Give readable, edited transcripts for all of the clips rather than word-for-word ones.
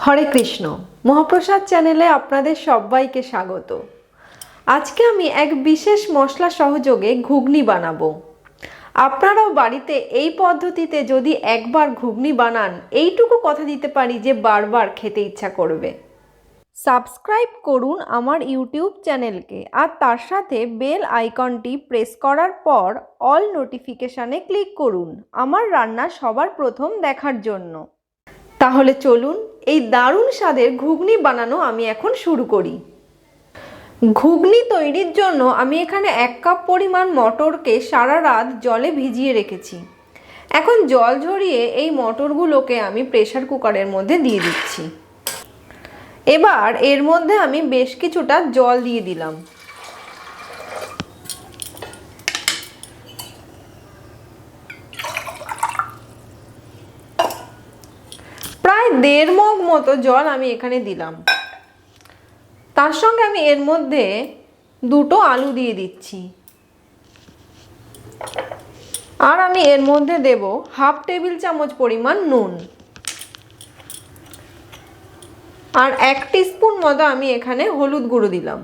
হরে কৃষ্ণ। মহাপ্রসাদ চ্যানেলে আপনাদের সবাইকে স্বাগত। আজকে আমি এক বিশেষ মশলা সহযোগে ঘুগনি বানাবো। আপনারাও বাড়িতে এই পদ্ধতিতে যদি একবার ঘুগনি বানান, এইটুকু কথা দিতে পারি যে বারবার খেতে ইচ্ছা করবে। সাবস্ক্রাইব করুন আমার ইউটিউব চ্যানেলকে, আর তার সাথে বেল আইকনটি প্রেস করার পর অল নোটিফিকেশানে ক্লিক করুন আমার রান্না সবার প্রথম দেখার জন্য। তাহলে চলুন এই দারুণ স্বাদের ঘুগনি বানানো আমি এখন শুরু করি। ঘুগনি তৈরির জন্য আমি এখানে 1 কাপ পরিমাণ মটরকে সারা রাত জলে ভিজিয়ে রেখেছি। এখন জল ঝরিয়ে এই মটরগুলোকে আমি প্রেসার কুকারের মধ্যে দিয়ে দিচ্ছি। এবার এর মধ্যে আমি বেশ কিছুটা জল দিয়ে দিলাম। প্রায় 1.5 মগ মতো জল আমি এখানে দিলাম। তার সঙ্গে আমি এর মধ্যে 2টো আলু দিয়ে দিচ্ছি, আর আমি এর মধ্যে দেব 1/2 টেবিল চামচ পরিমাণ নুন, আর 1 টিস্পুন মতো আমি এখানে হলুদ গুঁড়ো দিলাম।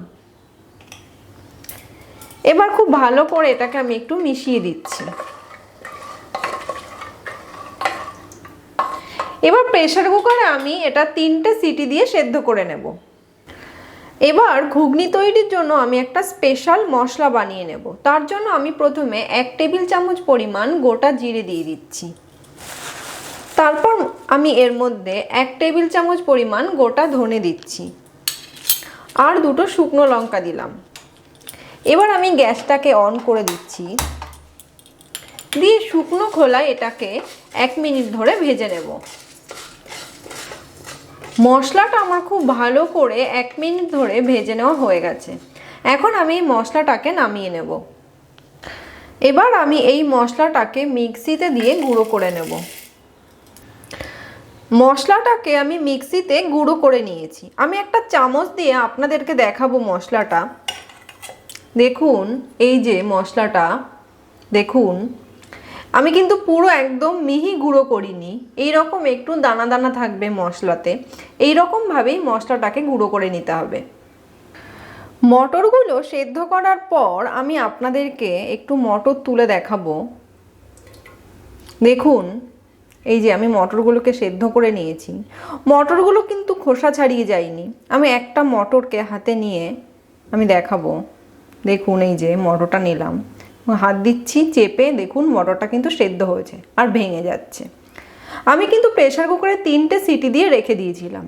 এবার খুব ভালো করে এটাকে আমি একটু মিশিয়ে দিচ্ছি। এবার প্রেসার কুকারে আমি এটা 3টে সিটি দিয়ে সেদ্ধ করে নেব। এবার ঘুগনি তৈরির জন্য আমি একটা স্পেশাল মশলা বানিয়ে নেব। তার জন্য আমি প্রথমে 1 টেবিল চামচ পরিমাণ গোটা জিরে দিয়ে দিচ্ছি। তারপর আমি এর মধ্যে 1 টেবিল চামচ পরিমাণ গোটা ধনে দিচ্ছি, আর 2টো শুকনো লঙ্কা দিলাম। এবার আমি গ্যাসটাকে অন করে দিচ্ছি, দিয়ে শুকনো খোলায় এটাকে 1 মিনিট ধরে ভেজে নেব। মশলাটা আমার খুব ভালো করে 1 মিনিট ধরে ভেজে নেওয়া হয়ে গেছে। এখন আমি এই মশলাটাকে নামিয়ে নেব। এবার আমি এই মশলাটাকে মিক্সিতে দিয়ে গুঁড়ো করে নেব। মশলাটাকে আমি মিক্সিতে গুঁড়ো করে নিয়েছি। আমি একটা চামচ দিয়ে আপনাদেরকে দেখাবো মশলাটা। দেখুন, এই যে মশলাটা দেখুন, আমি কিন্তু পুরো একদম মিহি গুঁড়ো করিনি। এই রকম একটু দানা দানা থাকবে মশলাতে। এই রকমভাবেই মশলাটাকে গুঁড়ো করে নিতে হবে। মটরগুলো সেদ্ধ করার পর আমি আপনাদেরকে একটু মটর তুলে দেখাবো। দেখুন, এই যে আমি মটরগুলোকে সেদ্ধ করে নিয়েছি। মটরগুলো কিন্তু খোসা ছাড়িয়ে যায়নি। আমি একটা মটরকে হাতে নিয়ে আমি দেখাবো। দেখুন, এই যে মটরটা নিলাম, হাত দিচ্ছি চেপে, দেখুন মটরটা কিন্তু সেদ্ধ হয়েছে আর ভেঙে যাচ্ছে। আমি কিন্তু প্রেসার কুকারে 3টে সিটি দিয়ে রেখে দিয়েছিলাম।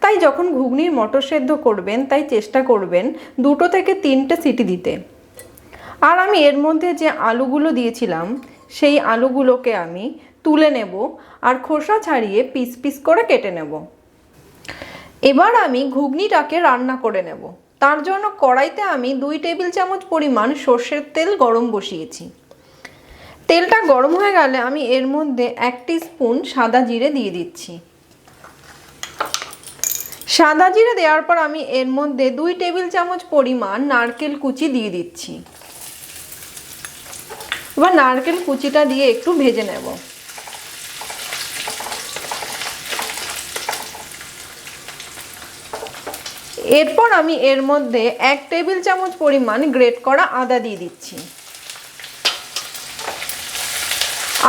তাই যখন ঘুগনির মটর সেদ্ধ করবেন, তাই চেষ্টা করবেন 2টো থেকে 3টে সিটি দিতে। আর আমি এর মধ্যে যে আলুগুলো দিয়েছিলাম, সেই আলুগুলোকে আমি তুলে নেব আর খোসা ছাড়িয়ে পিস পিস করে কেটে নেব। এবার আমি ঘুগনিটাকে রান্না করে নেব। তার জন্য কড়াইতে আমি 2 টেবিল চামচ পরিমাণ সর্ষের তেল গরম বসিয়েছি। তেলটা গরম হয়ে গেলে আমি এর মধ্যে 1 টিস্পুন সাদা জিরে দিয়ে দিচ্ছি। সাদা জিরে দেওয়ার পর আমি এর মধ্যে 2 টেবিল চামচ পরিমাণ নারকেল কুচি দিয়ে দিচ্ছি। এবার নারকেল কুচিটা দিয়ে একটু ভেজে নেব। এরপর আমি এর মধ্যে 1 টেবিল চামচ পরিমাণ গ্রেট করা আদা দিয়ে দিচ্ছি।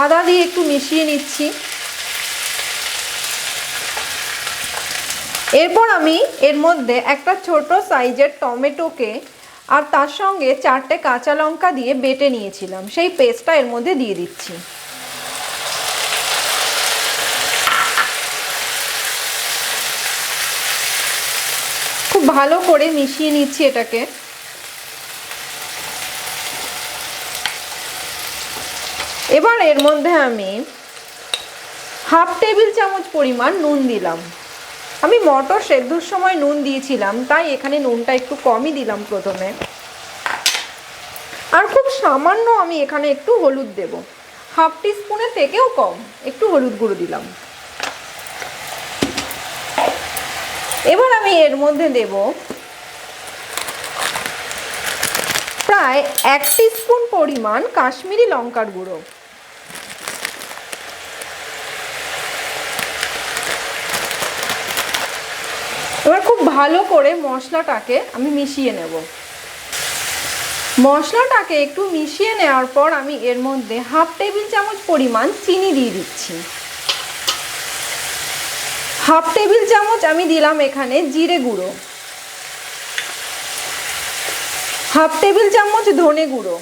আদা দিয়ে একটু মিশিয়ে নিচ্ছি। এরপর আমি এর মধ্যে একটা ছোট সাইজের টমেটোকে আর তার সঙ্গে 4টে কাঁচা লঙ্কা দিয়ে বেটে নিয়েছিলাম, সেই পেস্টটা এর মধ্যে দিয়ে দিচ্ছি। খুব ভালো করে মিশিয়ে নিচ্ছি এটাকে। এবার এর মধ্যে আমি 1/2 টেবিল চামচ পরিমাণ নুন দিলাম। আমি মটর সেদ্ধর সময় নুন দিয়েছিলাম, তাই এখানে নুনটা একটু কমই দিলাম প্রথমে। আর খুব সামান্য আমি এখানে একটু হলুদ দেব, 1/2 টিস্পুনের থেকেও কম একটু হলুদ গুঁড়ো দিলাম। এবার আমি এর মধ্যে দেব প্রায় 1 টিস্পুন পরিমাণ কাশ্মীরি লঙ্কার গুঁড়ো। খুব ভালো করে মশলাটাকে আমি মিশিয়ে নেব। মশলাটাকে একটু মিশিয়ে নেওয়ার পর আমি এর মধ্যে হাফ টেবিল চামচ পরিমাণ চিনি দিয়ে দিচ্ছি। হাফ টেবিল চামচ আমি দিলাম এখানে জিরে গুঁড়ো, হাফ টেবিল চামচ ধনে গুঁড়ো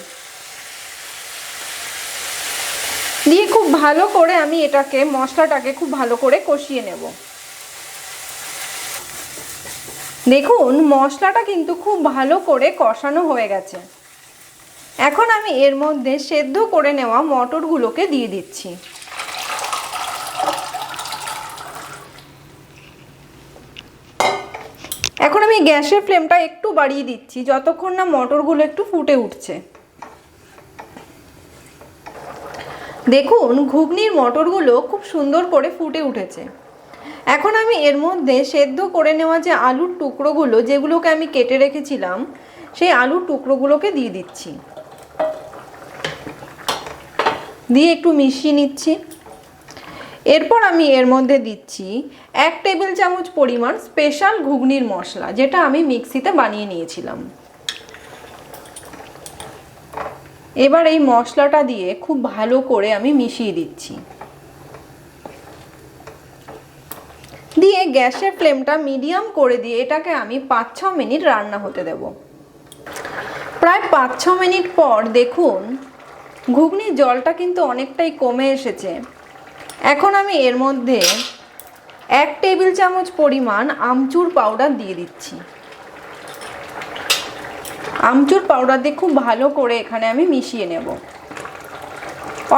দিয়ে খুব ভালো করে আমি এটাকে মশলাটাকে খুব ভালো করে কষিয়ে নেব। দেখুন মশলাটা কিন্তু খুব ভালো করে কষানো হয়ে গেছে। এখন আমি এর মধ্যে সেদ্ধ করে নেওয়া মটরগুলোকে দিয়ে দিচ্ছি। এখন আমি গ্যাসের ফ্লেমটা একটু বাড়িয়ে দিচ্ছি যতক্ষণ না মটরগুলো একটু ফুটে উঠছে। দেখুন ঘুগনির মটরগুলো খুব সুন্দর করে ফুটে উঠেছে। এখন আমি এর মধ্যে সেদ্ধ করে নেওয়া যে আলুর টুকরোগুলো, যেগুলোকে আমি কেটে রেখেছিলাম, সেই আলুর টুকরোগুলোকে দিয়ে দিচ্ছি। দিয়ে একটু মিশিয়ে নিচ্ছি। এরপর আমি এর মধ্যে দিচ্ছি 1 টেবিল চামচ পরিমাণ স্পেশাল ঘুগনির মশলা, যেটা আমি মিক্সিতে বানিয়ে নিয়েছিলাম। এবার এই মশলাটা দিয়ে খুব ভালো করে আমি মিশিয়ে দিচ্ছি। দিয়ে গ্যাসের ফ্লেমটা মিডিয়াম করে দিয়ে এটাকে আমি 5-6 মিনিট রান্না হতে দেব। প্রায় 5-6 মিনিট পর দেখুন ঘুগনির জলটা কিন্তু অনেকটাই কমে এসেছে। এখন আমি এর মধ্যে 1 টেবিল চামচ পরিমাণ আমচুর পাউডার দিয়ে দিচ্ছি। আমচুর পাউডার দিয়ে খুব ভালো করে এখানে আমি মিশিয়ে নেব।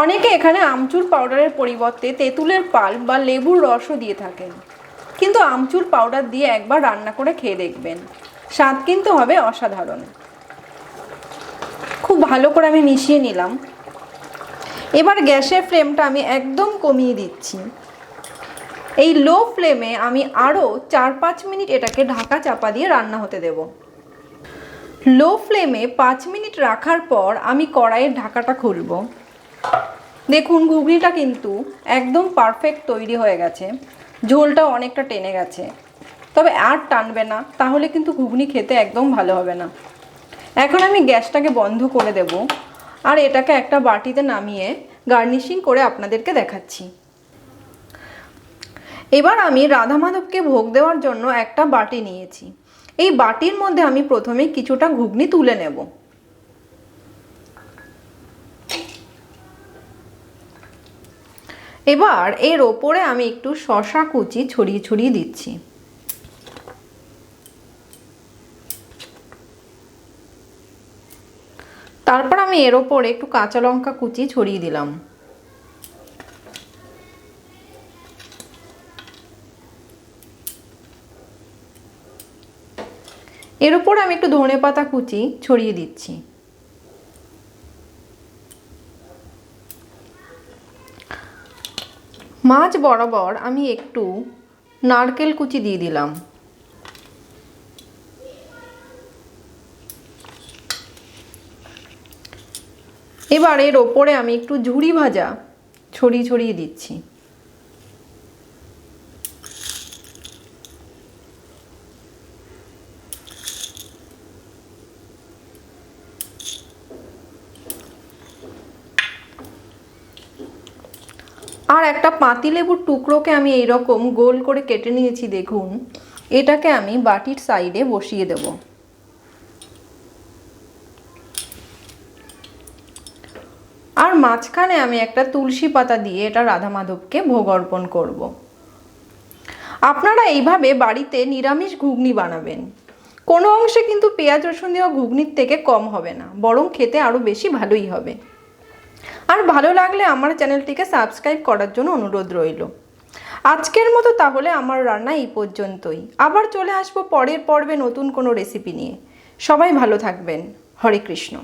অনেকে এখানে আমচুর পাউডারের পরিবর্তে তেঁতুলের পাল্প বা লেবুর রসও দিয়ে থাকেন, কিন্তু আমচুর পাউডার দিয়ে একবার রান্না করে খেয়ে দেখবেন, স্বাদ কিন্তু হবে অসাধারণ। খুব ভালো করে আমি মিশিয়ে নিলাম। এবার গ্যাসের ফ্লেমটা আমি একদম কমিয়ে দিচ্ছি। এই লো ফ্লেমে আমি আরও 4-5 মিনিট এটাকে ঢাকা চাপা দিয়ে রান্না হতে দেব। লো ফ্লেমে 5 মিনিট রাখার পর আমি কড়াইয়ের ঢাকাটা খুলব। দেখুন ঘুগনিটা কিন্তু একদম পারফেক্ট তৈরি হয়ে গেছে। ঝোলটাও অনেকটা টেনে গেছে, তবে আর টানবে না, তাহলে কিন্তু ঘুগনি খেতে একদম ভালো হবে না। এখন আমি গ্যাসটাকে বন্ধ করে দেব আর এটাকে একটা বাটিতে নামিয়ে গার্নিশিং করে আপনাদেরকে দেখাচ্ছি। এবার আমি রাধা মাধবকে ভোগ দেওয়ার জন্য একটা বাটি নিয়েছি। এই বাটির মধ্যে আমি প্রথমে কিছুটা ঘুগনি তুলে নেব। এবার এর ওপরে আমি একটু শসা কুচি ছড়িয়ে ছড়িয়ে দিচ্ছি। তারপর আমি এর ওপরে একটু কাঁচা লঙ্কা কুচি ছড়িয়ে দিলাম। এর ওপরে আমি একটু ধনেপাতা কুচি ছড়িয়ে দিচ্ছি। মাঝ বরাবর আমি একটু নারকেল কুচি দিয়ে দিলাম। এবার এর ওপরে আমি একটু ঝুরি ভাজা ছড়িয়ে ছড়িয়ে দিচ্ছি। আর একটা পাতিলেবুর টুকরোকে আমি এইরকম গোল করে কেটে নিয়েছি। দেখুন এটাকে আমি বাটির সাইডে বসিয়ে দেব। আর মাঝখানে আমি একটা তুলসী পাতা দিয়ে এটা রাধা মাধবকে ভোগ অর্পণ করব। আপনারা এইভাবে বাড়িতে নিরামিষ ঘুগনি বানাবেন। কোনো অংশে কিন্তু পেঁয়াজ রসুন দেওয়া ঘুগনির থেকে কম হবে না, বরং খেতে আরও বেশি ভালোই হবে। আর ভালো লাগলে আমার চ্যানেলটিকে সাবস্ক্রাইব করার জন্য অনুরোধ রইল। আজকের মতো তাহলে আমার রান্না এই পর্যন্তই। আবার চলে আসবো পরের পর্বে নতুন কোনো রেসিপি নিয়ে। সবাই ভালো থাকবেন। হরে কৃষ্ণ।